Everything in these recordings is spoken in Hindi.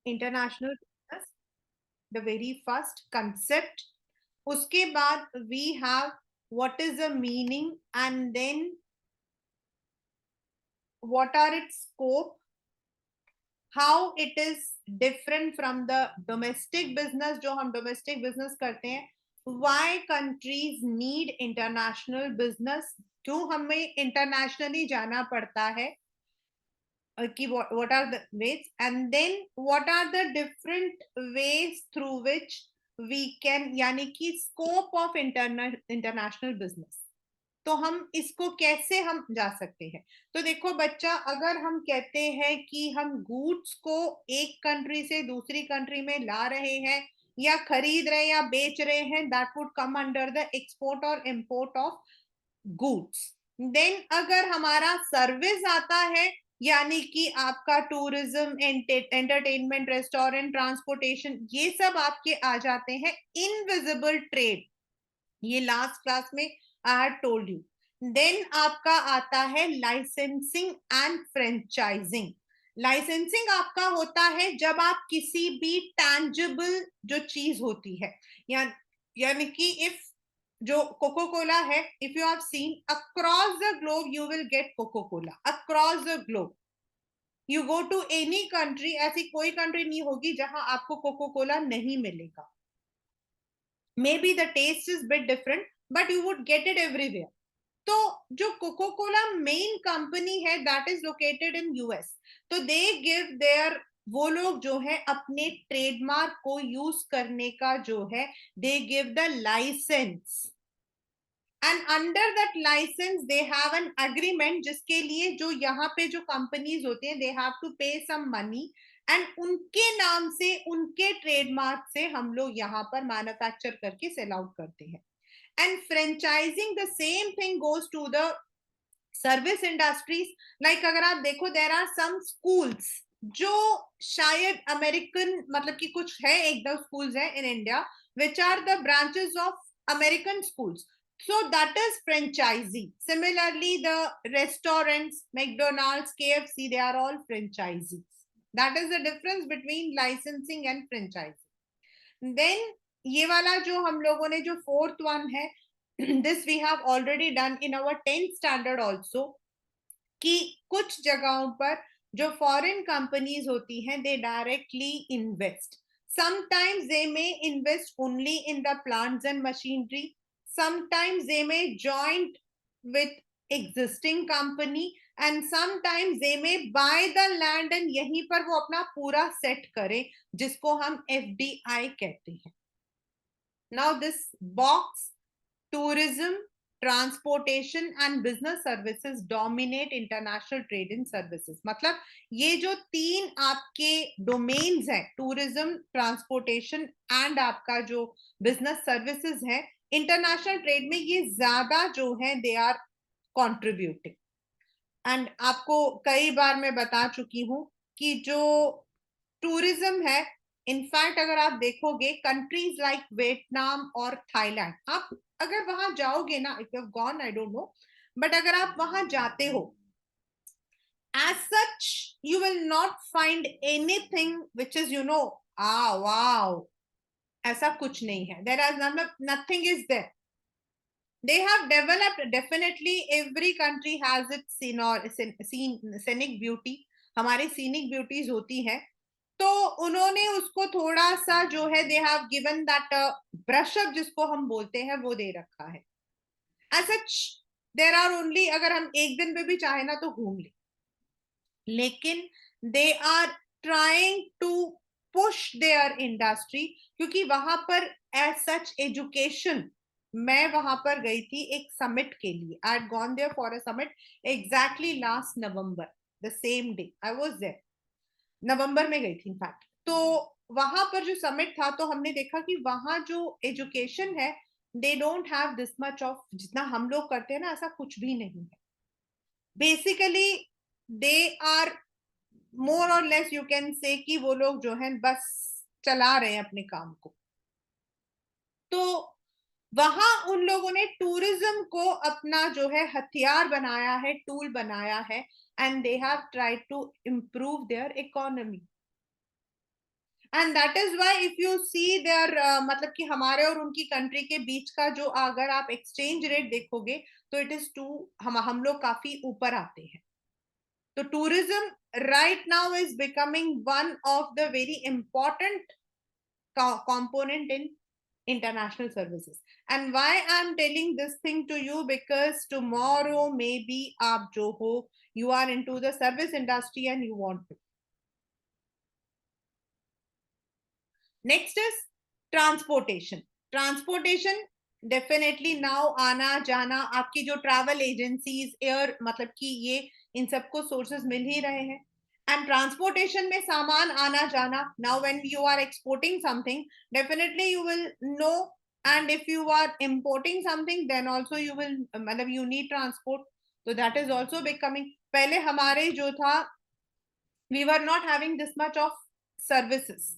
International business, the very first concept. उसके बाद we have what is the meaning, and then what are its scope, how it is different from the domestic business जो हम डोमेस्टिक बिजनेस करते हैं, why countries need international business, क्यों हमें इंटरनेशनली जाना पड़ता है, कि what are the ways, and then what are the different ways through which we can, यानी कि scope of international business. तो हम इसको कैसे हम जा सकते हैं. तो देखो बच्चा, अगर हम कहते हैं कि हम गुड्स को एक कंट्री से दूसरी कंट्री में ला रहे हैं या खरीद रहे हैं या बेच रहे हैं, that would come under the export और इंपोर्ट ऑफ गुड्स. देन अगर हमारा सर्विस आता है, यानी कि आपका टूरिज्म, एंटरटेनमेंट, रेस्टोरेंट, ट्रांसपोर्टेशन, ये सब आपके आ जाते हैं इनविजिबल ट्रेड. ये लास्ट क्लास में I had told you. Then आपका आता है लाइसेंसिंग एंड फ्रेंचाइजिंग. लाइसेंसिंग आपका होता है जब आप किसी भी टैंजिबल जो चीज होती है, यानी कि इफ जो कोको कोला है, if you have seen across the globe you will get Coca Cola across the globe. You go to any country, ऐसी कोई कंट्री नहीं होगी जहां आपको कोको कोला नहीं मिलेगा. Maybe the taste is bit different, but you would get it everywhere. तो जो कोको कोला मेन कंपनी है, that is located in US. तो दे गिव देयर, वो लोग जो है अपने ट्रेडमार्क को यूज करने का जो है, they give the licence, and under that licence they have an agreement, जिसके लिए जो यहाँ पे जो कंपनीज होते हैं, दे हैव टू पे सम मनी, एंड उनके नाम से, उनके ट्रेडमार्क से हम लोग यहाँ पर मैन्युफैक्चर करके सेल आउट करते हैं. And franchising the same thing goes to the service industries. Like अगर आप देखो, देर आर सम स्कूल्स जो शायद अमेरिकन, मतलब कि कुछ है, एक दो स्कूल्स है in India which are the branches of American schools. So that is franchisee. Similarly, the restaurants, McDonald's, KFC, they are all franchisees. That is the difference between licensing and franchising. Then ये वाला जो हम लोगों ने जो fourth one है, this we have already done in our 10th standard also, कि कुछ जगहों पर जो फॉरेन कंपनीज होती हैं, दे directly invest. Sometimes they may invest only in the plants and machinery. Sometimes they may join with existing company, and sometimes they may buy the land and यहीं पर वो अपना पूरा सेट करें, जिसको हम FDI कहते हैं. Now this box, tourism, transportation and business services dominate international trade in services. मतलब ये जो तीन आपके डोमेन्स हैं, टूरिज्म, ट्रांसपोर्टेशन एंड आपका जो बिजनेस सर्विसेज है, इंटरनेशनल ट्रेड में ये ज्यादा जो है दे आर कॉन्ट्रीब्यूटिंग. एंड आपको कई बार मैं बता चुकी हूं कि जो टूरिज्म है, इनफैक्ट अगर आप देखोगे कंट्रीज लाइक वियतनाम और थाईलैंड, आप अगर वहां जाओगे ना, if you have gone, I don't know, but अगर आप वहां जाते हो, as such you will not find anything which is, you know, wow, ऐसा कुछ नहीं है. there is nothing is there. They have developed, definitely every country has its scenic beauty. हमारी scenic beauties होती है, तो उन्होंने उसको थोड़ा सा जो है, they have given that brush up जिसको हम बोलते हैं, वो दे रखा है. As such there are only, अगर हम एक दिन में भी चाहे ना तो घूम ले, लेकिन they are trying to push their industry, क्योंकि वहां पर एज सच एजुकेशन, मैं वहां पर गई थी एक समिट के लिए. I had gone there for a summit exactly last November, the same day I was there. नवंबर में गई थी इनफैक्ट. तो वहां पर जो समिट था, तो हमने देखा कि वहां जो एजुकेशन है, they don't have this much of, जितना हम लोग करते हैं ना, ऐसा कुछ भी नहीं है. बेसिकली दे आर मोर और लेस, यू कैन से कि वो लोग जो है बस चला रहे हैं अपने काम को. तो वहां उन लोगों ने टूरिज्म को अपना जो है हथियार बनाया है, टूल बनाया है, and they have tried to improve their economy. And that is why if you see their मतलब कि हमारे और उनकी कंट्री के बीच का जो अगर आप एक्सचेंज रेट देखोगे तो इट इज टू हम लोग काफी ऊपर आते हैं. तो tourism right now is becoming one of the very important component in international services. And why I'm telling this thing to you, because tomorrow maybe aap jo ho, you are into the service industry and you want to. Next is transportation. Transportation definitely now आना जाना आपकी जो ट्रैवल एजेंसीज एयर मतलब कि ये इन सबको सोर्सेज मिल ही रहे हैं. एंड ट्रांसपोर्टेशन में सामान आना जाना, now when you are exporting something definitely you will know, and if you are importing something then also you will मतलब यू नीड ट्रांसपोर्ट. तो दैट इज आल्सो बिकमिंग. पहले हमारे जो था we were not having this much of services,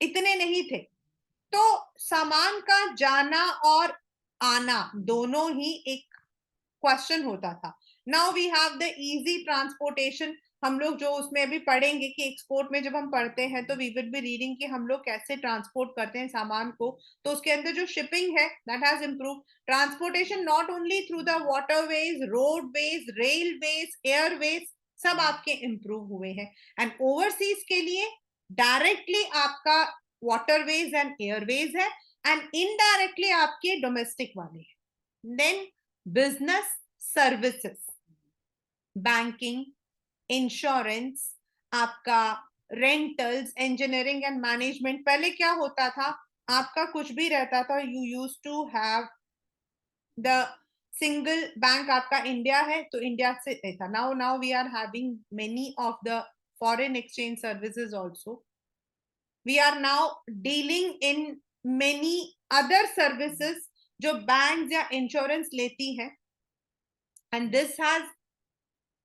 इतने नहीं थे. तो सामान का जाना और आना दोनों ही एक क्वेश्चन होता था. Now we have the easy transportation. हम लोग जो उसमें अभी पढ़ेंगे कि एक्सपोर्ट में जब हम पढ़ते हैं तो वी विल बी रीडिंग कि हम लोग कैसे ट्रांसपोर्ट करते हैं सामान को. तो उसके अंदर जो शिपिंग है that has improve. Transportation not only through the waterways, roadways, railways, Airways सब आपके इम्प्रूव हुए हैं. एंड ओवरसीज के लिए डायरेक्टली आपका वाटरवेज एंड एयरवेज है, एंड इनडायरेक्टली आपके डोमेस्टिक वाले हैं. Then business services, banking, insurance, आपका रेंटल्स, इंजीनियरिंग एंड मैनेजमेंट. पहले क्या होता था, आपका कुछ भी रहता था, you use to have the single bank. आपका इंडिया है तो इंडिया से था. Now now we are having many of the foreign exchange services also. We are now dealing in many other services जो बैंक या इंश्योरेंस लेती है. And this has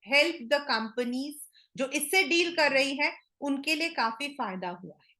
help the companies जो इससे डील कर रही है उनके लिए काफी फायदा हुआ है.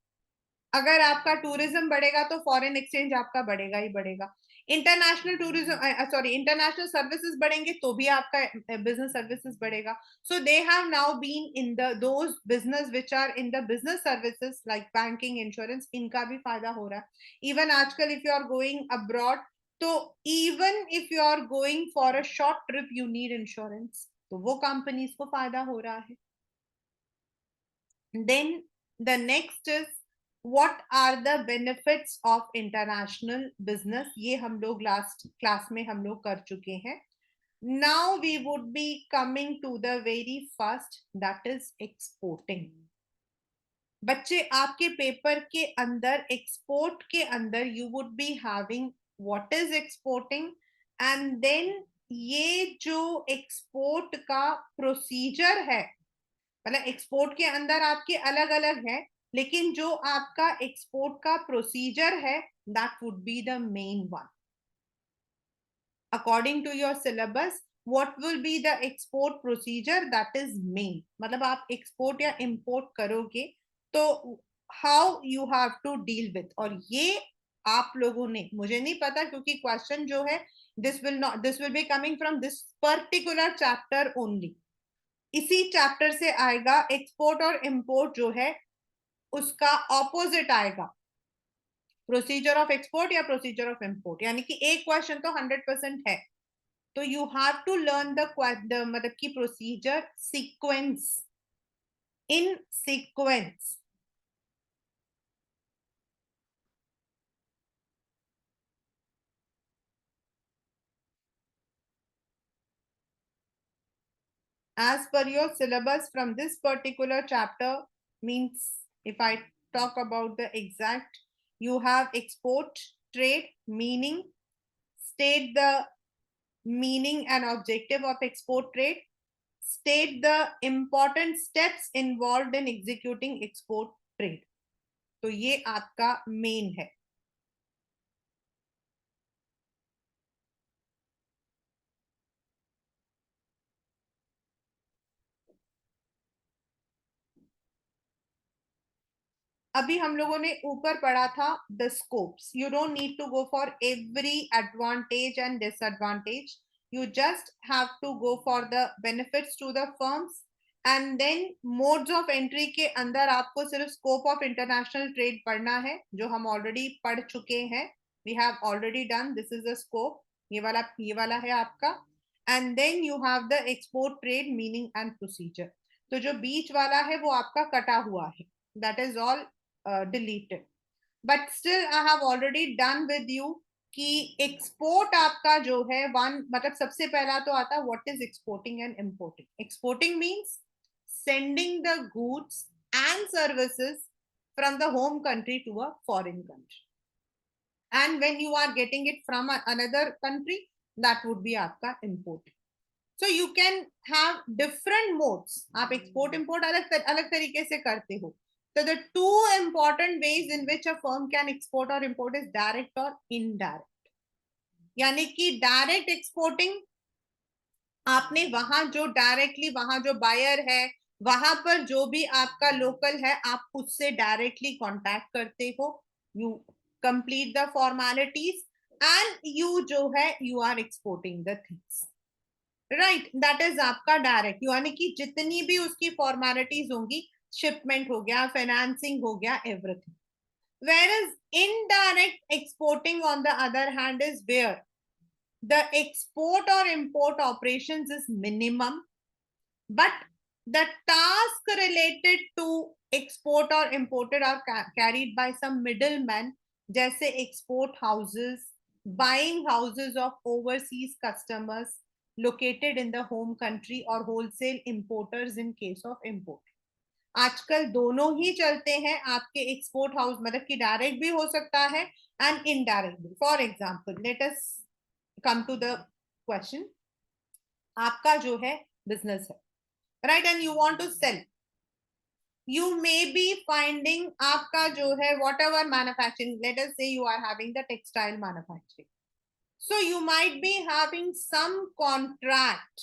अगर आपका टूरिज्म बढ़ेगा तो फॉरेन एक्सचेंज आपका बढ़ेगा ही बढ़ेगा. International tourism sorry international services बढ़ेंगे तो भी आपका बिजनेस सर्विसेज बढ़ेगा. So they have now been in the those business which are in the business services like banking, insurance, इनका भी फायदा हो रहा है. इवन आजकल if you are going abroad, तो even if you are going for a short trip you need insurance, तो वो कंपनीज को फायदा हो रहा है. Then the next is what are the benefits of international business. ये हम लोग लास्ट क्लास में हम लोग कर चुके हैं. now we would be coming to the very first, that is exporting. बच्चे आपके पेपर के अंदर एक्सपोर्ट के अंदर you would be having what is exporting, and then ये जो एक्सपोर्ट का प्रोसीजर है, मतलब एक्सपोर्ट के अंदर आपके अलग अलग है, लेकिन जो आपका एक्सपोर्ट का प्रोसीजर है that would be the main one. According to your syllabus what will be the export procedure, that is main. मतलब आप एक्सपोर्ट या इंपोर्ट करोगे तो how you have to deal with. और ये आप लोगों ने, मुझे नहीं पता क्योंकि क्वेश्चन जो है this will be coming from this particular chapter only. इसी चैप्टर से आएगा. एक्सपोर्ट और इंपोर्ट जो है उसका ऑपोजिट आएगा, प्रोसीजर ऑफ एक्सपोर्ट या प्रोसीजर ऑफ इंपोर्ट. यानी कि एक क्वेश्चन तो 100% है. तो you have to learn the मतलब की procedure sequence, in sequence. as per your syllabus from this particular chapter, means if I talk about the exact, you have export trade meaning, state the meaning and objective of export trade, state the important steps involved in executing export trade. तो ये आपका मेन है. अभी हम लोगों ने ऊपर पढ़ा था the scopes. You don't need to go for every advantage and disadvantage. You just have to go for the benefits to the firms and then modes of entry के अंदर आपको सिर्फ स्कोप ऑफ इंटरनेशनल ट्रेड पढ़ना है, जो हम ऑलरेडी पढ़ चुके हैं. We have already done, this is the scope. ये वाला है आपका. And then you have the export trade meaning and procedure. तो जो बीच वाला है वो आपका कटा हुआ है, that is all deleted. But still I have already done with you कि एक्सपोर्ट आपका जो है वन, मतलब सबसे पहला तो आता है what is exporting and importing. Exporting means sending the goods and services from the home country to a foreign country. And when you are getting it from another country, that would be आपका importing. So you can have different modes. आप export import अलग तरीके से करते हो. So the two important ways in which a firm can export or import is direct or indirect. यानी कि डायरेक्ट एक्सपोर्टिंग, आपने वहां जो डायरेक्टली वहां जो बायर है वहां पर जो भी आपका लोकल है आप उससे डायरेक्टली कांटेक्ट करते हो. You complete the formalities and you जो है you are exporting the things, right. That is आपका डायरेक्ट, यानी कि जितनी भी उसकी फॉर्मेलिटीज होंगी, शिपमेंट हो गया, फाइनेंसिंग हो गया, everything. Whereas indirect exporting on the other hand is where the export or import operations is minimum, but the task related to export or imported are carried by some middlemen, जैसे export houses, buying houses of overseas customers located in the home country, or wholesale importers in case of import. आजकल दोनों ही चलते हैं आपके एक्सपोर्ट हाउस, मतलब कि डायरेक्ट भी हो सकता है एंड इनडायरेक्ट भी. For example let us come to the question. आपका जो है बिजनेस है, right, and you want to sell. You may be finding आपका जो है whatever manufacturing, let us say you are having the textile manufacturing. So you might be having some contract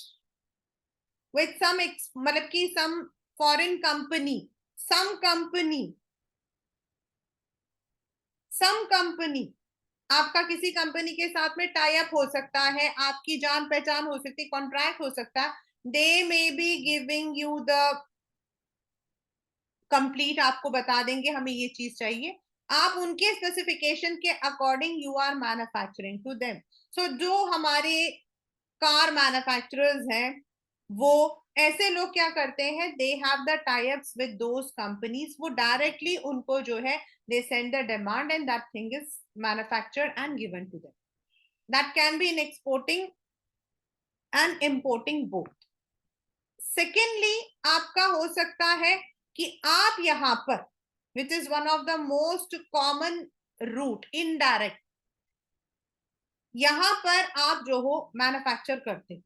with some मतलब कि some foreign company, some company आपका किसी कंपनी के साथ में टाई अप हो सकता है, आपकी जान पहचान हो सकती है, कॉन्ट्रैक्ट हो सकता है. They may be giving you the complete, आपको बता देंगे हमें ये चीज चाहिए, आप उनके स्पेसिफिकेशन के according you are manufacturing to them. So जो हमारे कार मैन्युफैक्चरर्स हैं वो ऐसे लोग क्या करते हैं, they have the tie ups with those companies. वो डायरेक्टली उनको जो है they send the demand and that thing is manufactured and given to them. That can be in exporting and importing both. Secondly आपका हो सकता है कि आप यहां पर, which is one of the most common route, indirect, यहां पर आप जो हो मैन्युफैक्चर करते हो.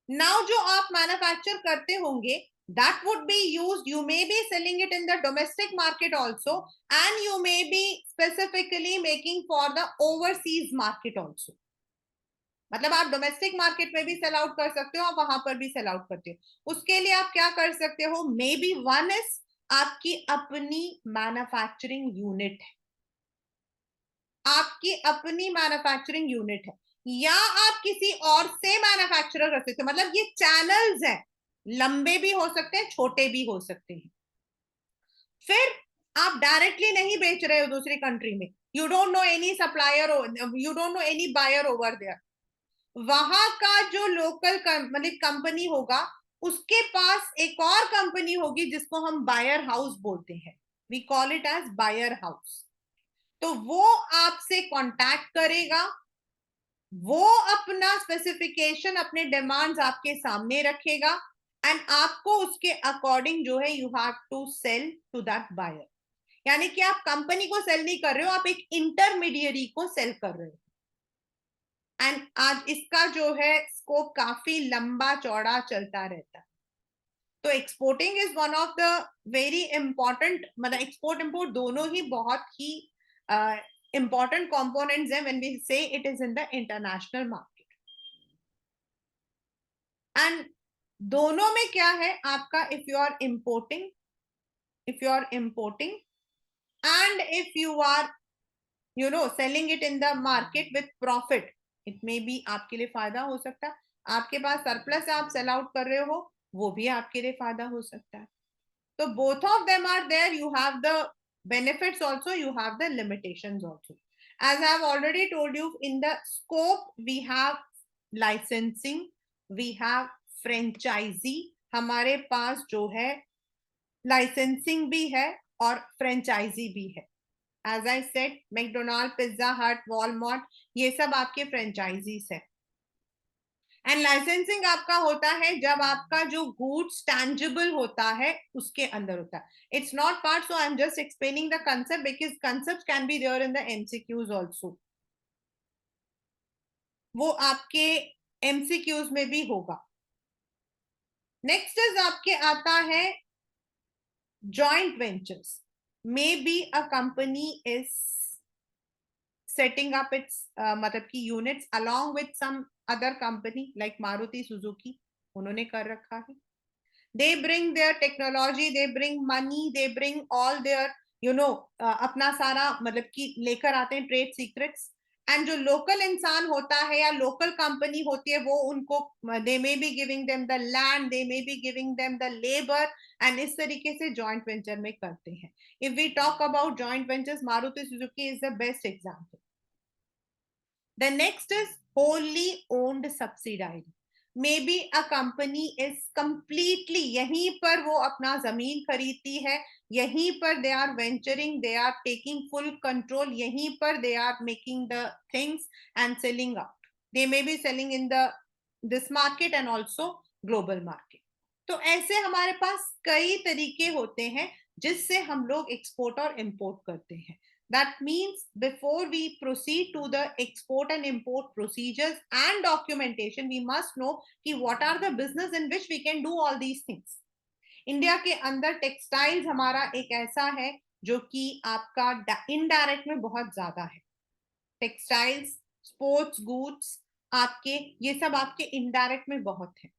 नाउ जो आप मैन्युफैक्चर करते होंगे that would be used, you may be selling it in the domestic market also, and you may be specifically making for the overseas market also. मतलब आप डोमेस्टिक मार्केट में भी सेल आउट कर सकते हो, आप वहां पर भी सेल आउट करते हो. उसके लिए आप क्या कर सकते हो, मे बी वन इज आपकी अपनी मैन्युफैक्चरिंग यूनिट है, आपकी अपनी मैन्युफैक्चरिंग यूनिट है, या आप किसी और से मैन्युफैक्चरर कर सकते हो. मतलब ये चैनल्स हैं, लंबे भी हो सकते हैं, छोटे भी हो सकते हैं. फिर आप डायरेक्टली नहीं बेच रहे हो दूसरी कंट्री में, you don't know any supplier, you don't know any buyer over there. वहां का जो लोकल मतलब कंपनी होगा उसके पास एक और कंपनी होगी जिसको हम बायर हाउस बोलते हैं, we call it as buyer house. तो वो आपसे कांटेक्ट करेगा, वो अपना स्पेसिफिकेशन, अपने डिमांड्स आपके सामने रखेगा, एंड आपको उसके अकॉर्डिंग जो है you have to sell to that buyer. यानी कि आप कंपनी को सेल नहीं कर रहे हो, आप एक इंटरमीडिएरी को सेल कर रहे हो. एंड आज इसका जो है स्कोप काफी लंबा चौड़ा चलता रहता है. तो exporting is one of the very important, मतलब एक्सपोर्ट इंपोर्ट दोनों ही बहुत ही इंपॉर्टेंट कंपोनेंट्स हैं when we say it is in the international market. And दोनों में क्या है आपका, if you are importing and if you are selling it in the market with profit, it may be आपके लिए फायदा हो सकता है. आपके पास सरप्लस है, आप सेल आउट कर रहे हो, वो भी आपके लिए फायदा हो सकता है. तो both of them are there. You have the benefits also, you have the limitations also. As I have already told you, in the scope we have licensing, we have franchisee. हमारे पास जो है लाइसेंसिंग भी है और फ्रेंचाइजी भी है. As I said, McDonald, pizza hut, Walmart, ये सब आपके फ्रेंचाइजीज है. एंड लाइसेंसिंग आपका होता है जब आपका जो गुड्स टैंजिबल होता है उसके अंदर होता है. It's not part, so I am just explaining the concept because concept can be there in the MCQs also. वो आपके एमसीक्यूज में भी होगा. नेक्स्ट इज आपके आता है joint ventures. Maybe a company is setting up its मतलब की units along with some other company like Maruti Suzuki. उन्होंने कर रखा है. They bring their technology, they bring money, they bring all their अपना सारा मतलब कि लेकर आते हैं ट्रेड सीक्रेट्स. एंड जो लोकल इंसान होता है या लोकल कंपनी होती है वो उनको they may be giving them the land, they may be giving them the labour, and इस तरीके से जॉइंट वेंचर में करते हैं. If we talk about joint ventures, Maruti Suzuki is the best example. The next is wholly owned subsidiary. Maybe a company is completely यहीं पर वो अपना जमीन खरीदती है, यहीं पर they are venturing, they are taking full control, यहीं पर they are making the things and selling out. They may be selling in the this market and also global market. तो ऐसे हमारे पास कई तरीके होते हैं जिससे हम लोग एक्सपोर्ट और इंपोर्ट करते हैं. That means before we proceed to the export and import procedures and documentation, we must know कि what are the business in which we can do all these things. India के अंदर टेक्सटाइल्स हमारा एक ऐसा है जो कि आपका इनडायरेक्ट में बहुत ज्यादा है. टेक्सटाइल्स, स्पोर्ट्स गुड्स, आपके ये सब आपके इनडायरेक्ट में बहुत है.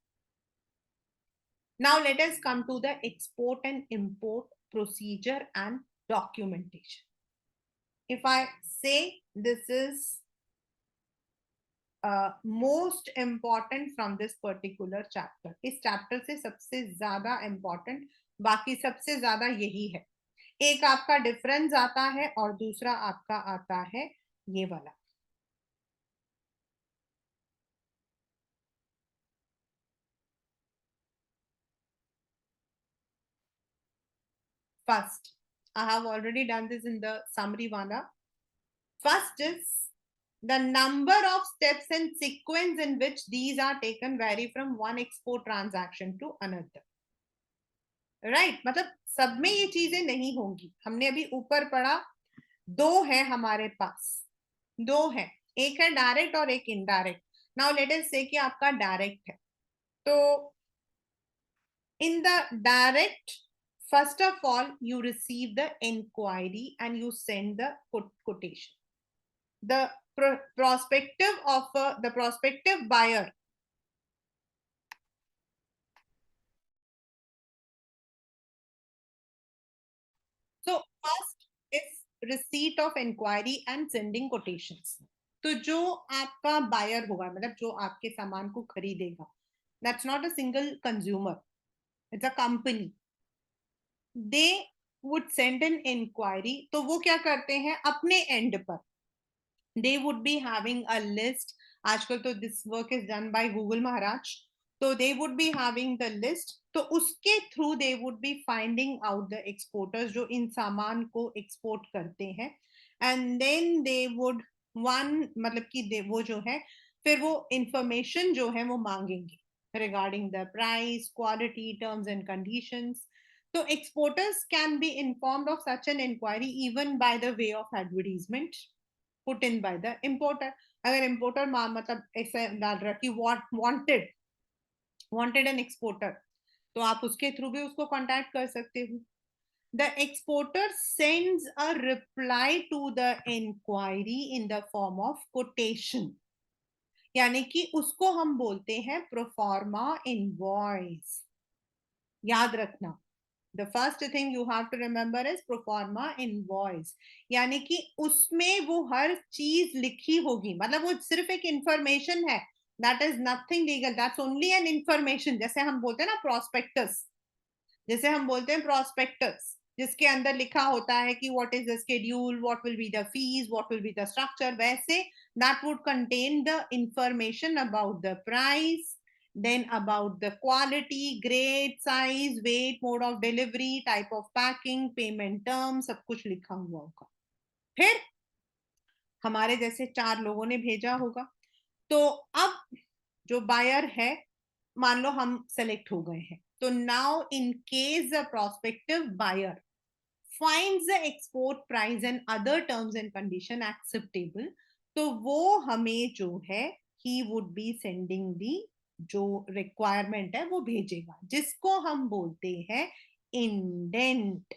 Now let us come to the export and import procedure and documentation. If I say this is most important from this particular chapter, इस चैप्टर से सबसे ज्यादा important, बाकी सबसे ज्यादा यही है. एक आपका डिफरेंस आता है और दूसरा आपका आता है ये वाला. First, I have already done this in the summary vana. First is the number of steps and sequence in which these are taken vary from one export transaction to another. Right? मतलब सब में ये चीजें नहीं होंगी. हमने अभी ऊपर पढ़ा, दो है हमारे पास, दो है, एक है डायरेक्ट और एक इनडायरेक्ट. नाउ लेट अस से कि आपका डायरेक्ट है. तो in the direct, first of all you receive the inquiry and you send the quotation. The prospective offer, the prospective buyer, so first is receipt of inquiry and sending quotations. तो जो आपका बायर होगा, मतलब जो आपके सामान को खरीदेगा, that's not a single consumer, it's a company. They would send an inquiry. तो वो क्या करते हैं अपने एंड पर, they would be having a list. आजकल तो this work is done by Google महाराज. तो they would be having the list. तो उसके through they would be finding out the exporters जो इन सामान को एक्सपोर्ट करते हैं. and then they would one मतलब कि वो जो है फिर वो इंफॉर्मेशन जो है वो मांगेंगे regarding the price, quality, terms and conditions. So exporters can be informed of such an inquiry even by the way of advertisement put in by the importer. अगर importer मतलब ऐसे डाल रहा कि wanted an exporter, तो आप उसके थ्रू भी उसको कांटेक्ट कर सकते हो. The exporter sends a reply to the inquiry in the form of quotation. यानी कि उसको हम बोलते हैं प्रोफार्मा इनवॉइस. याद रखना, the first thing you have to remember is pro forma invoice. यानी कि उसमें वो हर चीज लिखी होगी, मतलब वो सिर्फ एक इंफॉर्मेशन है, That is nothing legal. That's only an information. जैसे हम बोलते हैं ना prospectus, जैसे हम बोलते हैं prospectus, जिसके अंदर लिखा होता है कि what is the schedule, what will be the fees, what will be the structure. वैसे that would contain the information about the price, then about the quality, grade, size, weight, mode of delivery, type of packing, payment terms, सब कुछ लिखा हुआ होगा. फिर हमारे जैसे 4 लोगों ने भेजा होगा. तो अब जो बायर है, मान लो हम सेलेक्ट हो गए हैं, तो now in case the prospective buyer finds the export price and other terms and condition acceptable, तो वो हमें जो है he would be sending the जो requirement है वो भेजेगा, जिसको हम बोलते हैं इंडेंट.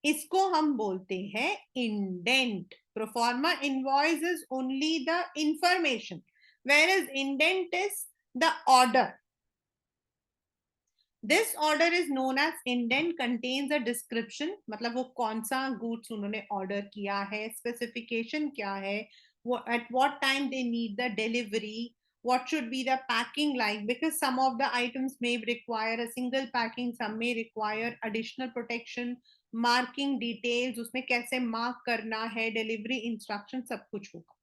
इसको हम बोलते हैं indent. Proforma invoice is only the information, whereas indent is the order. This order is known as indent, contains a description, मतलब वो कौन सा goods उन्होंने order किया है, specification क्या है, वो at what time they need the delivery, what should be the packing like, because some of the items may require a single packing, some may require additional protection, marking details, उसमें कैसे mark करना है, delivery instruction सब कुछ होगा.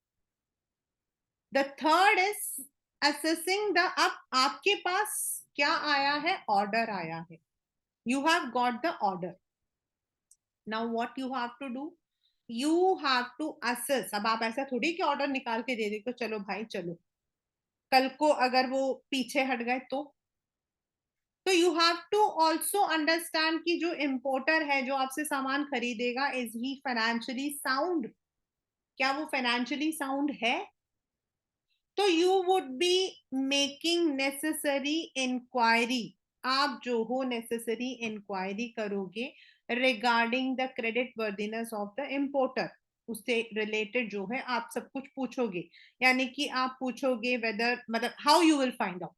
The third is assessing the, अब आपके पास क्या आया है, ऑर्डर आया है, you have got the order. Now what you have to do, you have to assess. अब आप ऐसा थोड़ी कि ऑर्डर निकाल के दे दे, चलो भाई चलो, कल को अगर वो पीछे हट गए तो you have to also understand कि जो इम्पोर्टर है जो आपसे सामान खरीदेगा, इज ही फाइनेंशियली साउंड, क्या वो फाइनेंशियली साउंड है. तो you would be making necessary inquiry, आप जो हो नेसेसरी इंक्वायरी करोगे regarding the credit worthiness of the importer. उससे रिलेटेड जो है आप सब कुछ पूछोगे, यानी कि आप पूछोगे वेदर, मतलब how you will find out.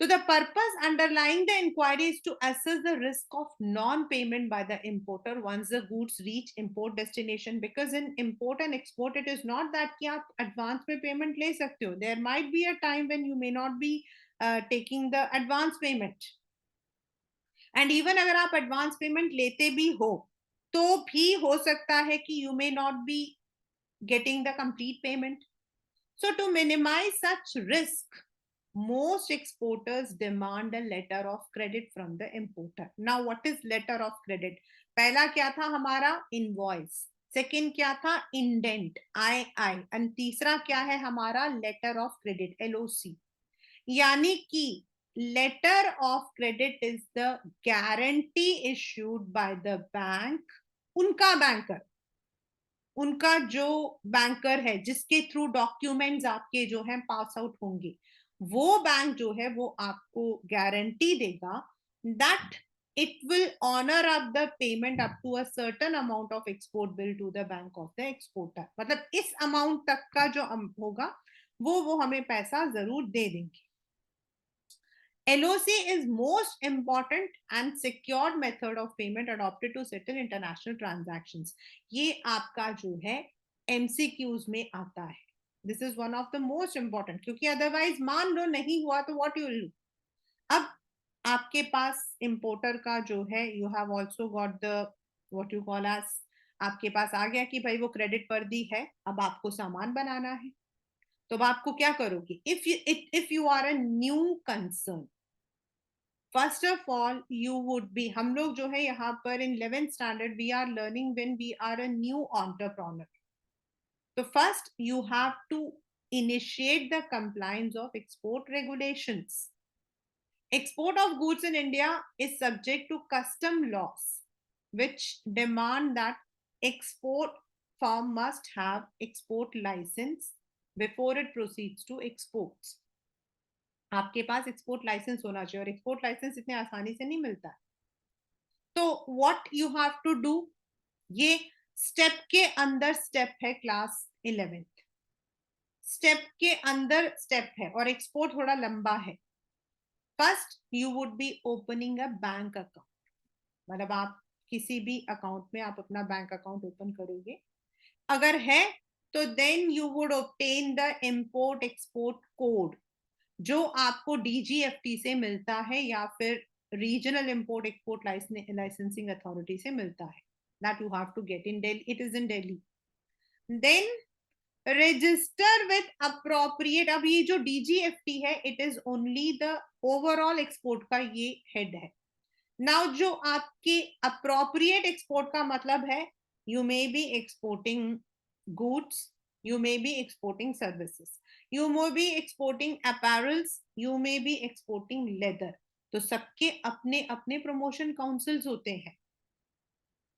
So the purpose underlying the inquiry is to assess the risk of non-payment by the importer once the goods reach import destination. Because in import and export, it is not that कि आप advance में payment ले सकते हो. There might be a time when you may not be taking the advance payment. And even अगर आप advance payment लेते भी हो, तो भी हो सकता है कि you may not be getting the complete payment. So to minimize such risk, most exporters demand a letter of credit from the importer. Now what is letter of credit? पहला क्या था हमारा, invoice. सेकेंड क्या था, indent, II. and तीसरा क्या है हमारा, letter of credit, LOC. यानी कि letter of credit is the guarantee issued by the bank, उनका बैंकर, उनका जो बैंकर है जिसके थ्रू डॉक्यूमेंट्स आपके जो है पास आउट होंगे, वो बैंक जो है वो आपको गारंटी देगा that it will honor up the payment up to a certain amount of export bill to the bank of the exporter. मतलब इस अमाउंट तक का जो होगा वो हमें पैसा जरूर दे देंगे. LOC is most important and secured method of payment adopted to settle international transactions. ये आपका जो है MCQs में आता है. This is one of the most important, क्योंकि otherwise मान लो नहीं हुआ तो what you will do. अब आपके पास importer का जो है, you have also got the what you call as, आपके पास आ गया कि भाई वो क्रेडिट वर्दी है, अब आपको सामान बनाना है. तो अब आपको क्या करोगे, if you are a new concern, first of all you would be, हम लोग जो है यहाँ पर in 11th standard we are learning when we are a new entrepreneur. तो first you have to initiate the compliance of export regulations. Export of goods in India is subject to custom laws which demand that export firm must have export license before it proceeds to exports. आपके पास एक्सपोर्ट लाइसेंस होना चाहिए, और एक्सपोर्ट लाइसेंस इतने आसानी से नहीं मिलता. तो what you have to do, ये स्टेप के अंदर स्टेप है, क्लास 11th स्टेप के अंदर स्टेप है, और एक्सपोर्ट थोड़ा लंबा है. First you would B opening a bank account, मतलब आप किसी भी अकाउंट में आप अपना बैंक अकाउंट ओपन करोगे. अगर है तो then you would obtain the import export code, जो आपको डीजीएफटी से मिलता है या फिर regional import export licensing authority से मिलता है. That you have to get in Delhi. It is in Delhi. Then register with appropriate. अब ये जो डीजीएफटी है, it is only the overall export का ये हेड है. नाउ जो आपके अप्रोप्रिएट एक्सपोर्ट का मतलब है, you may B exporting goods, you may B exporting services, you may B exporting apparels, you may B exporting leather. तो सबके अपने अपने प्रमोशन काउंसिल्स होते हैं.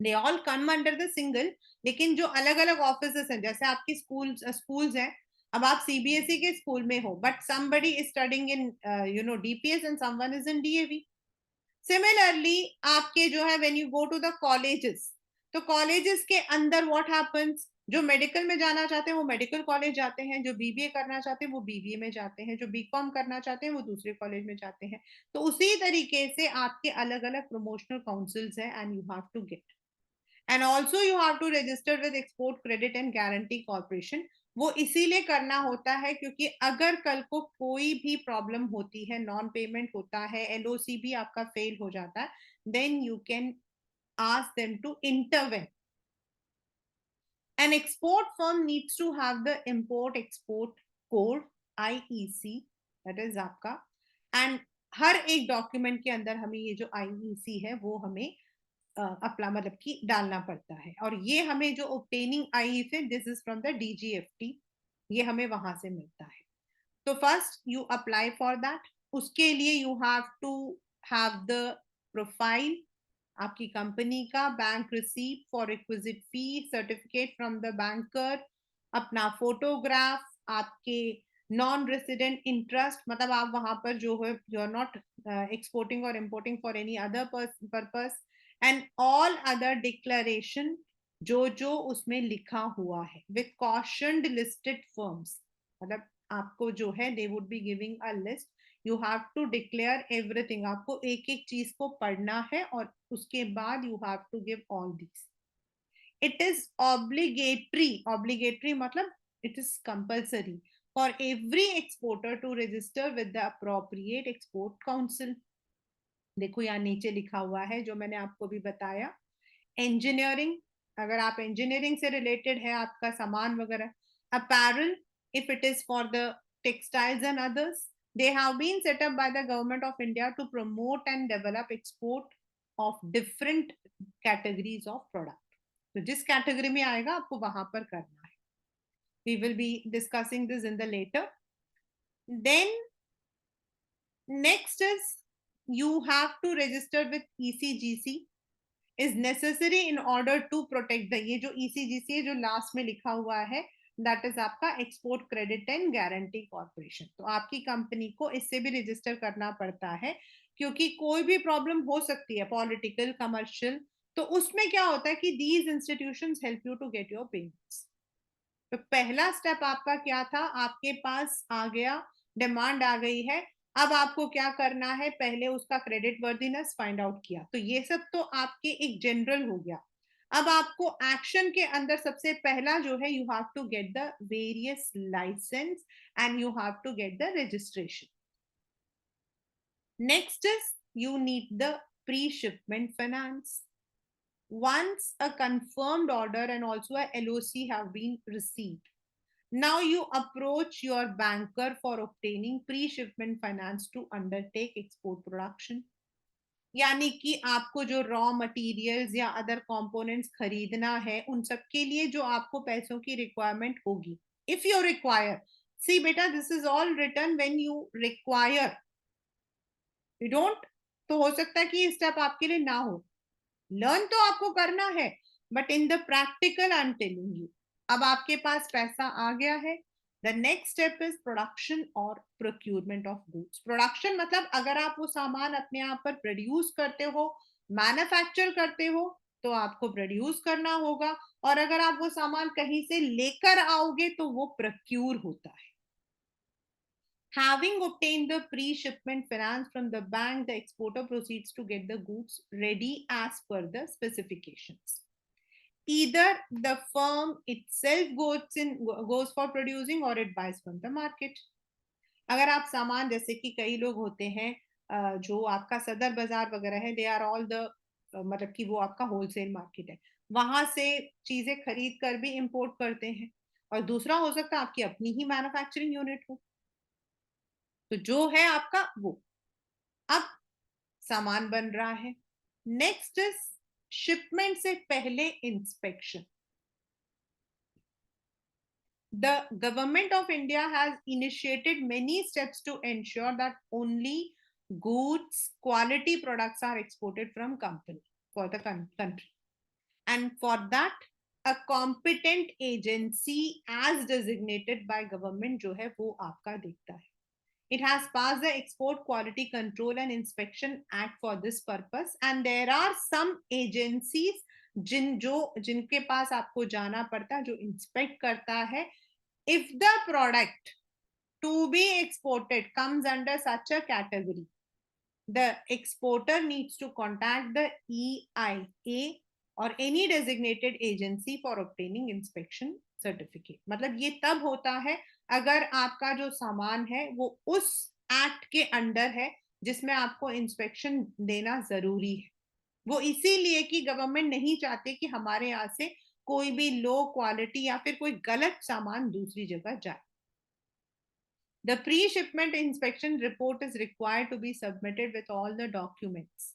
They all come under the single. लेकिन जो अलग अलग ऑफिसेस हैं, जैसे आपकी स्कूल्स हैं, अब आप सीबीएसई के स्कूल में हो, but somebody is studying in DPS and someone is in DAV. Similarly आपके जो है, when you go to the colleges, तो कॉलेजेस के अंदर व्हाट हैपेंस, जो मेडिकल में जाना चाहते हैं वो मेडिकल कॉलेज जाते हैं, जो बीबीए करना चाहते हैं वो बीबीए में जाते हैं, जो बीकॉम करना चाहते हैं वो दूसरे कॉलेज में जाते हैं. तो उसी तरीके से आपके अलग अलग प्रमोशनल काउंसिल्स हैं, and you have to get. And also you have to register with export credit and guarantee corporation. वो इसीलिए करना होता है क्योंकि अगर कल को कोई भी प्रॉब्लम होती है, नॉन पेमेंट होता है, एलओसी भी आपका फेल हो जाता है, then you can ask them to intervene. An export firm needs to have the import export code IEC, that is आपका. and हर एक डॉक्यूमेंट के अंदर हमें ये जो IEC है वो हमें अपना मतलब कि डालना पड़ता है. और ये हमें जो obtaining IEC, this is from the DGFT, ये हमें वहां से मिलता है. तो first you apply for that. उसके लिए you have to have the profile आपकी कंपनी का, bank receipt for requisite fee, certificate from the banker, अपना फोटोग्राफ, आपके नॉन रेसिडेंट इंटरेस्ट, मतलब आप वहां पर जो है, यू आर नॉट एक्सपोर्टिंग और importing for any other purpose, and all other declaration जो जो उसमें लिखा हुआ है, विथ कॉशन्ड लिस्टेड फर्म्स. मतलब आपको जो है, they would be giving a list. You have to declare everything. आपको एक एक चीज को पढ़ना है और उसके बाद you have to give all this. It is obligatory. Obligatory मतलब it is compulsory for every exporter to register with the appropriate export council. देखो यहाँ नीचे लिखा हुआ है जो मैंने आपको भी बताया. इंजीनियरिंग, अगर आप इंजीनियरिंग से रिलेटेड है आपका सामान वगैरह. Apparel, if it is for the textiles and others. they have been set up by the government of India to promote and develop export of different categories of product. तो जिस कैटेगरी में आएगा आपको वहां पर करना है. we will be discussing this in the later. Then next is you have to register with ECGC is necessary in order to protect the, ये जो ECGC है जो लास्ट में लिखा हुआ है, दैट इज आपका export credit and guarantee corporation. तो आपकी कंपनी को इससे भी रजिस्टर करना पड़ता है क्योंकि कोई भी प्रॉब्लम हो सकती है, पॉलिटिकल, कमर्शियल. तो उसमें क्या होता है कि these institutions help you to get your payments. तो पहला स्टेप आपका क्या था, आपके पास आ गया, डिमांड आ गई है, अब आपको क्या करना है, पहले उसका क्रेडिट वर्दीनेस फाइंड आउट किया. तो ये सब तो आपके एक जनरल हो गया. अब आपको एक्शन के अंदर सबसे पहला जो है, you have to get the various license and you have to get the registration. Next is you need the pre shipment finance. once a confirmed order and also a LOC have been received, now you approach your banker for obtaining pre-shipment finance to undertake export production. यानी कि आपको जो रॉ मटेरियल्स या अदर कंपोनेंट्स खरीदना है, उन सब के लिए जो आपको पैसों की रिक्वायरमेंट होगी, इफ यू रिक्वायर. सी बेटा, this is all return when you require. You don't, तो हो सकता है कि ये स्टेप आपके लिए ना हो. लर्न तो आपको करना है, but in the practical I am telling you. अब आपके पास पैसा आ गया है, the next step is production और प्रोक्यूरमेंट ऑफ गुड्स. प्रोडक्शन मतलब अगर आप वो सामान अपने आप पर प्रोड्यूस करते हो, मैन्युफैक्चर करते हो, तो आपको प्रोड्यूस करना होगा. और अगर आप वो सामान कहीं से लेकर आओगे तो वो प्रोक्यूर होता है. Having obtained the pre-shipment finance from the bank, the exporter proceeds to get the goods ready as per the specifications. either the firm itself goes for producing or it buys from the market. अगर आप सामान, जैसे कि कई लोग होते हैं जो आपका सदर बाजार वगैरह है, दे आर ऑल द, मतलब कि वो आपका होलसेल मार्केट है, वहां से चीजें खरीद कर भी इंपोर्ट करते हैं। और दूसरा हो सकता है आपकी अपनी ही मैन्युफैक्चरिंग यूनिट हो, तो जो है आपका वो। अब सामान बन रहा है, नेक्स्ट इज शिपमेंट से पहले inspection. The government of India has initiated many steps to ensure that only goods, quality products are exported from company for the country, and for that a competent agency as designated by government जो है वो आपका देखता है। It has passed the Export Quality Control and Inspection Act for this purpose, and there are some agencies जिनके पास आपको जाना पड़ता है, जो इंस्पेक्ट करता है। If the product to be exported comes under such a category, the exporter needs to contact the EIA or any designated agency for obtaining inspection certificate. मतलब ये तब होता है अगर आपका जो सामान है वो उस एक्ट के अंडर है जिसमें आपको इंस्पेक्शन देना जरूरी है। वो इसीलिए कि गवर्नमेंट नहीं चाहते कि हमारे यहाँ से कोई भी लो क्वालिटी या फिर कोई गलत सामान दूसरी जगह जाए। The pre-shipment inspection report is required to be submitted with all the documents.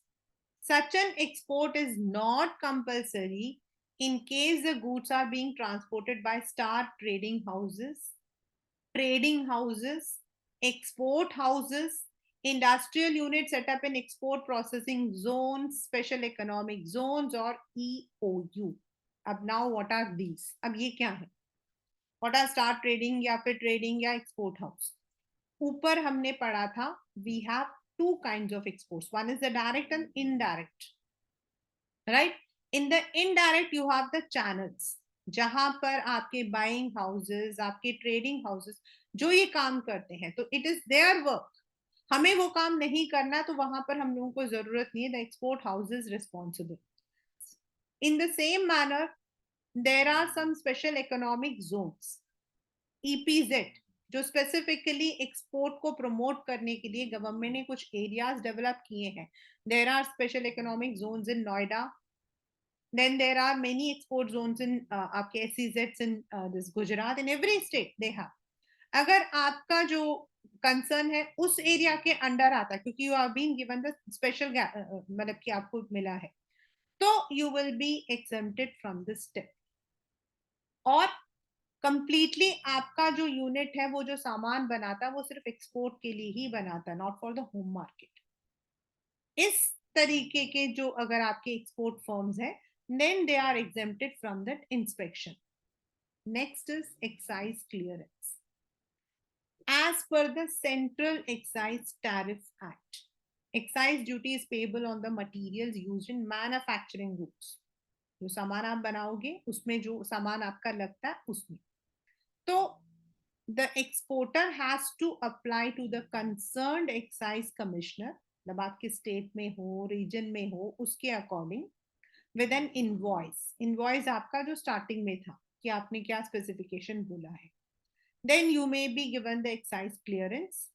Such an export is not compulsory in case the goods are being transported by star trading houses, export houses, industrial units set up in export processing zones, special economic zones or EOU. अब now what are these? अब ये क्या है? What are star trading या फिर trading या export house? ऊपर हमने पढ़ा था we have two kinds of exports. One is the direct and indirect. Right? In the indirect you have the channels, जहां पर आपके बाइंग हाउसेस, आपके ट्रेडिंग हाउसेस जो ये काम करते हैं, तो इट इज देयर वर्क, हमें वो काम नहीं करना, तो वहां पर हम लोगों को जरूरत नहीं है। The export house is responsible. In the same manner there are some special economic zones, EPZ, जो स्पेसिफिकली एक्सपोर्ट को प्रमोट करने के लिए गवर्नमेंट ने कुछ एरियाज डेवलप किए हैं। There are special economic zones in Noida, then there are many export zones in आपके SEZs in this Gujarat, in every state they have। अगर आपका जो कंसर्न है उस एरिया के अंडर आता है, क्योंकि you are being given the special, मतलब कि आपको मिला है, तो you will be exempted from this step. और कंप्लीटली आपका जो यूनिट है, वो जो सामान बनाता है, वो सिर्फ एक्सपोर्ट के लिए ही बनाता है, not for the home market. इस तरीके के जो अगर आपके एक्सपोर्ट फर्म्स है, then they are exempted from that inspection. Next is excise clearance. As per the Central Excise Tariff Act, excise duty is payable on the materials used in manufacturing goods. जो सामान आप बनाओगे उसमें जो सामान आपका लगता है उसमें, तो the exporter has to apply to the concerned excise commissioner, मतलब आपके स्टेट में हो, रीजन में हो, उसके अकॉर्डिंग, with an invoice आपका जो स्टार्टिंग में था कि आपने क्या स्पेसिफिकेशन बोला है, then you may be given the excise clearance.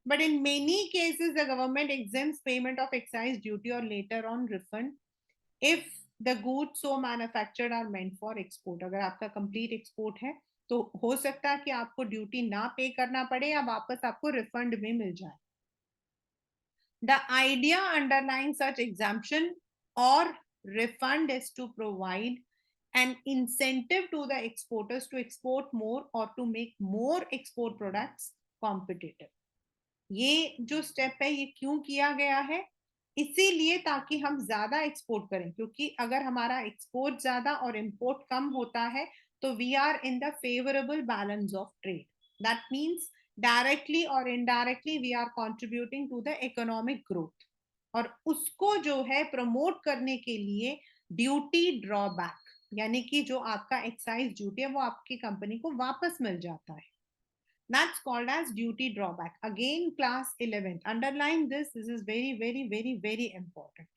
But in many cases the government exempts payment of excise duty or later on refund if the goods so manufactured are meant for export. अगर आपका complete export है तो हो सकता है कि आपको ड्यूटी ना पे करना पड़े या वापस आपको रिफंड में मिल जाए। The idea underlying such exemption or refund is to provide an incentive to the exporters to export more or to make more export products competitive. ये जो स्टेप है ये क्यों किया गया है? इसीलिए ताकि हम ज्यादा एक्सपोर्ट करें, क्योंकि अगर हमारा एक्सपोर्ट ज्यादा और इंपोर्ट कम होता है तो we are in the favourable balance of trade. That means directly और indirectly we are contributing to the economic growth, और उसको जो है प्रमोट करने के लिए ड्यूटी ड्रॉबैक, यानी कि जो आपका एक्साइज ड्यूटी है वो आपकी कंपनी को वापस मिल जाता है। That's called as duty drawback. Again, class 11th. Underline this. This is very, very, very, very important.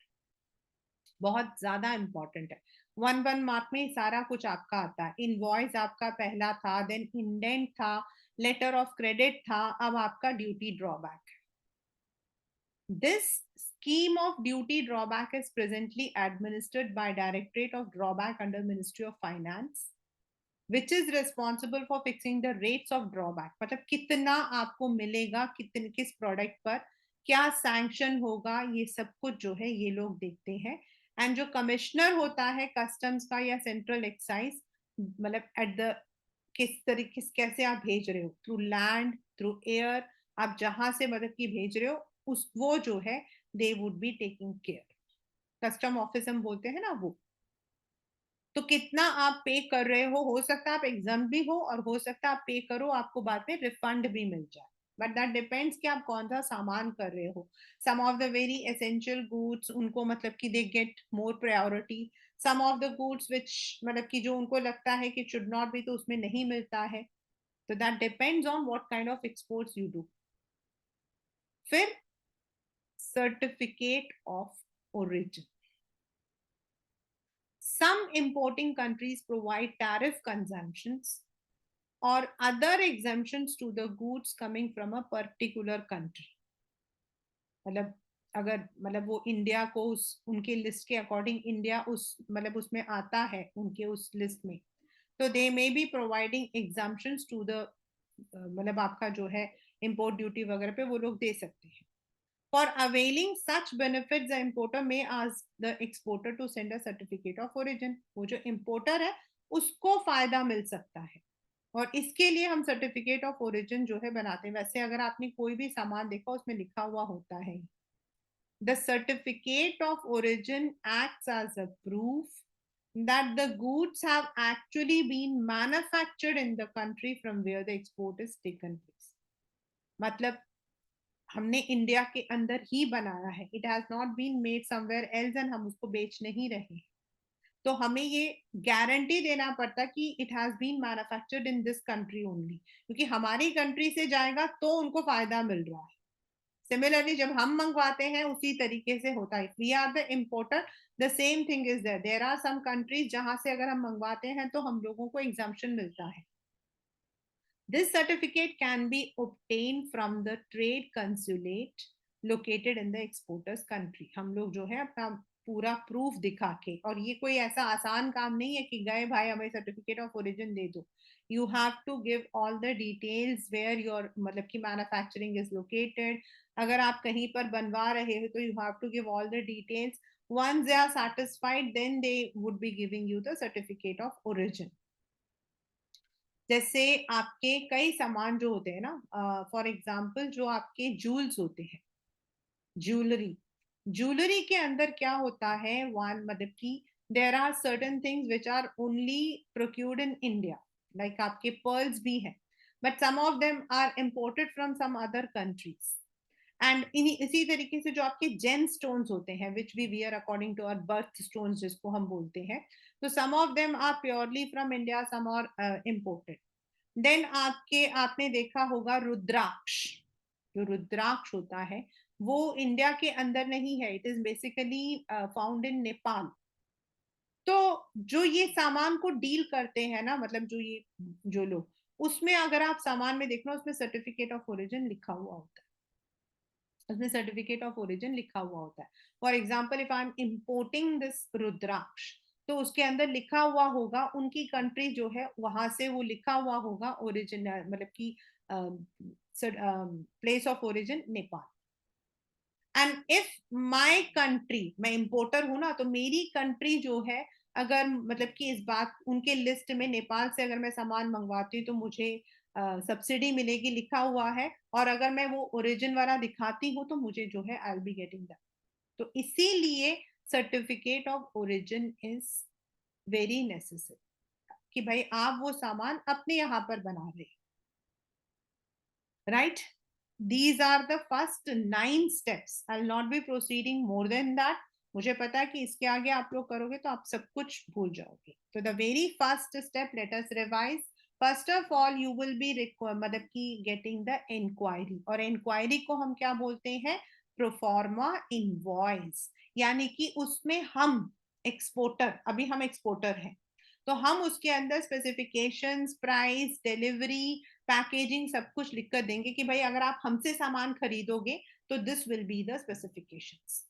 बहुत ज्यादा इंपॉर्टेंट है। 1 मार्क में सारा कुछ आपका आता है। इनवॉइस आपका पहला था, देन इंडेंट था, लेटर ऑफ क्रेडिट था, अब आपका duty drawback. This scheme of duty drawback is presently administered by Directorate of Drawback under Ministry of Finance, which is responsible for fixing the rates of drawback। मतलब कितना आपको मिलेगा, किस प्रोडक्ट पर क्या सैंक्शन होगा, ये सब कुछ जो है ये लोग देखते हैं। एंड जो कमिश्नर होता है कस्टम्स का या सेंट्रल एक्साइज, मतलब एट द किस तरीके कैसे आप भेज रहे हो, थ्रू लैंड, थ्रू एयर, आप जहां से मतलब की भेज रहे हो, उस वो जो है they would be taking care. Custom office हम बोलते हैं ना वो। तो कितना आप पे कर रहे हो सकता है आप एग्जाम भी हो सकता है आप पे करो, आपको बाद में रिफंड भी मिल जाए, बट दैट डिपेंड्स कि आप कौन सा सामान कर रहे हो। Some of the very essential goods उनको मतलब कि they get more priority, some of the goods which मतलब कि जो उनको लगता है कि शुड नॉट बी, तो उसमें नहीं मिलता है। तो that depends on what kind of exports you do. फिर certificate of origin. Some importing countries provide tariff consumptions or other exemptions to the goods coming from a particular country। मतलब अगर मतलब वो इंडिया को उस उनके लिस्ट के अकॉर्डिंग इंडिया उस मतलब उसमें आता है उनके उस लिस्ट में, तो they may be providing exemptions to the मतलब आपका जो है इंपोर्ट ड्यूटी वगैरह पे वो लोग दे सकते हैं। For availing such benefits, the importer may ask the exporter to send a certificate of origin। वो जो importer है उसको फायदा मिल सकता है, और इसके लिए हम सर्टिफिकेट ऑफ ओरिजिन जो है बनाते हैं। वैसे अगर आपने कोई भी सामान देखा उसमें लिखा हुआ होता है, the certificate of origin acts as a proof that the goods have actually been manufactured in the country from where the export is taken place। मतलब हमने इंडिया के अंदर ही बनाया है, it has not been made somewhere else, and हम उसको बेच नहीं रहे। तो हमें ये गारंटी देना पड़ता कि it has been manufactured in this country only, क्योंकि हमारी कंट्री से जाएगा तो उनको फायदा मिल रहा है। सिमिलरली जब हम मंगवाते हैं उसी तरीके से होता है। We are the importer, the same thing is there. There are some countries जहां से अगर हम मंगवाते हैं तो हम लोगों को एग्जाम्पशन मिलता है। This certificate can be obtained from the trade consulate located in the exporter's country। हम लोग जो है अपना पूरा प्रूफ दिखा के, और ये कोई ऐसा आसान काम नहीं है कि गए भाई हमें सर्टिफिकेट ऑफ ओरिजिन दे दो। You have to give all the details where your मतलब कि मैन्युफैक्चरिंग इज लोकेटेड। अगर आप कहीं पर बनवा रहे हो तो you have to give all the details. once they are satisfied then they would be giving you the certificate of origin। जैसे आपके कई सामान जो होते हैं ना, फॉर एग्जाम्पल जो आपके जूल्स होते हैं, ज्वेलरी, ज्वेलरी के अंदर क्या होता है, वन मतलब कि there are certain things which are only procured in India, like आपके पर्ल्स भी हैं, but some of them are imported from some other countries. And इसी तरीके से जो आपके जेम स्टोन्स होते हैं which we wear according to our birth stones जिसको हम बोलते हैं, तो some of them are purely from India, some are imported. Then आपके आपने देखा होगा रुद्राक्ष। जो रुद्राक्ष होता है वो इंडिया के अंदर नहीं है, it is basically found in Nepal. तो जो ये सामान को डील करते हैं ना, मतलब जो ये जो लोग, उसमें अगर आप सामान में देखना उसमें सर्टिफिकेट ऑफ ओरिजिन लिखा हुआ होता है, उसमें सर्टिफिकेट ऑफ ओरिजिन लिखा हुआ होता है। For example if I am importing this rudraksha, तो उसके अंदर लिखा हुआ होगा उनकी कंट्री जो है वहां से वो लिखा हुआ होगा ओरिजिन मतलब कि place of origin Nepal. And if my country, मैं इंपोर्टर हूं ना, तो मेरी कंट्री जो है अगर मतलब कि इस बात उनके लिस्ट में नेपाल से अगर मैं सामान मंगवाती हूँ तो मुझे सब्सिडी मिलेगी लिखा हुआ है, और अगर मैं वो ओरिजिन वाला दिखाती हूँ तो मुझे जो है I will be getting that. तो इसीलिए certificate of origin is very necessary, कि भाई आप वो सामान अपने यहाँ पर बना रहे, right. These are the first 9 steps। I'll not be proceeding more than that। मुझे पता है कि इसके आगे आप लोग करोगे तो आप सब कुछ भूल जाओगे। तो the very first step, let us revise। First of all, you will be मतलब कि getting the inquiry, और inquiry को हम क्या बोलते हैं, प्रोफॉर्मा इनवॉइस। यानी कि उसमें हम एक्सपोर्टर, अभी हम एक्सपोर्टर हैं, तो हम उसके अंदर स्पेसिफिकेशंस, प्राइस, डिलीवरी, पैकेजिंग सब कुछ लिख कर देंगे कि भाई अगर आप हमसे सामान खरीदोगे तो this will be the specifications.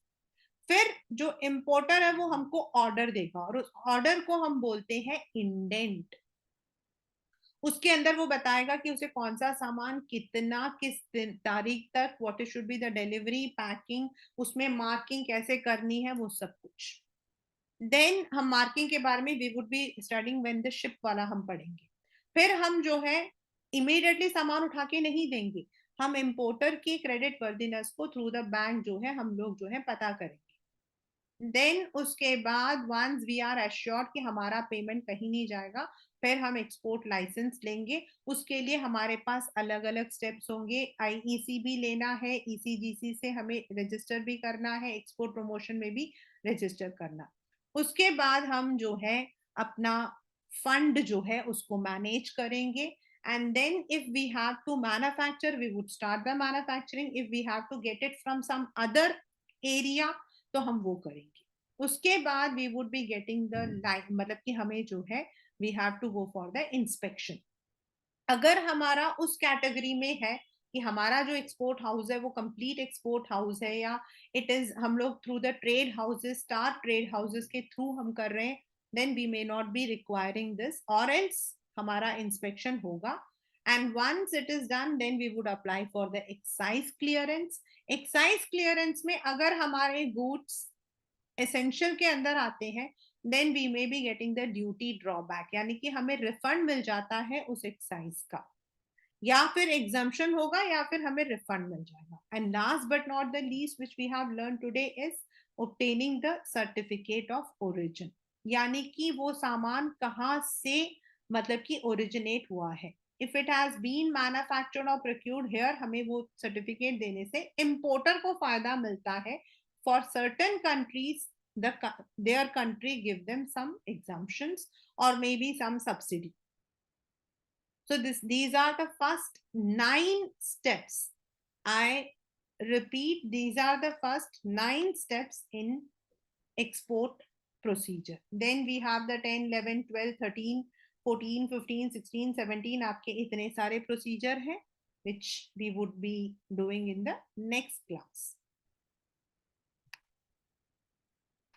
फिर जो इंपोर्टर है वो हमको ऑर्डर देगा और उस ऑर्डर को हम बोलते हैं इंडेंट। उसके अंदर वो बताएगा कि उसे कौन सा सामान कितना किस तारीख तक, what should be the delivery, packing, उसमें मार्किंग कैसे करनी है, वो सब कुछ। देन हम मार्किंग के बारे में we would be starting when the ship वाला हम पढ़ेंगे। फिर हम जो है इमीडिएटली सामान उठा के नहीं देंगे, हम इंपोर्टर की क्रेडिट वर्दीनेस को थ्रू द बैंक जो है हम लोग जो है पता करेंगे। देन उसके बाद वंस वी आर एश्योर्ड कि हमारा पेमेंट कहीं नहीं जाएगा, फिर हम एक्सपोर्ट लाइसेंस लेंगे। उसके लिए हमारे पास अलग अलग स्टेप्स होंगे, आईईसी भी लेना है, ईसीजीसी से हमें रजिस्टर भी करना है, एक्सपोर्ट प्रमोशन में भी रजिस्टर करना। उसके बाद हम जो है अपना फंड जो है उसको मैनेज करेंगे। And then if we have to manufacture we would start the manufacturing, if we have to get it from some other area तो हम वो करेंगे। उसके बाद we would be getting the line, मतलब कि हमें जो है we have to go for the inspection. अगर हमारा उस कैटेगरी में है कि हमारा जो एक्सपोर्ट हाउस है वो कंप्लीट एक्सपोर्ट हाउस है, या इट इज हम लोग through the trade houses, star trade houses के थ्रू हम कर रहे हैं, then we may not be requiring this, और एल्स हमारा इंस्पेक्शन होगा। And once it is done then we would apply for the excise clearance. Excise clearance में अगर हमारे गुड्स एसेंशियल के अंदर आते हैं then we may be getting the duty drawback, यानी कि हमें रिफंड मिल जाता है उस एक्साइज का, या फिर एग्जाम्पशन होगा या फिर हमें रिफंड मिल जाएगा। And last but not the least which we have learn today is obtaining the certificate of origin, यानी कि वो सामान कहाँ से मतलब कि ओरिजिनेट हुआ है। If it has been manufactured और प्रोक्यूर्ड हियर, हमें वो सर्टिफिकेट देने से इंपोर्टर को फायदा मिलता है। For certain countries their country give them some exemptions or maybe some subsidy. So these are the first 9 steps. I repeat, these are the first 9 steps in export procedure. Then we have the 10, 11, 12, 13, 14, 15, 16, 17 आपके इतने सारे procedure हैं which we would be doing in the next class.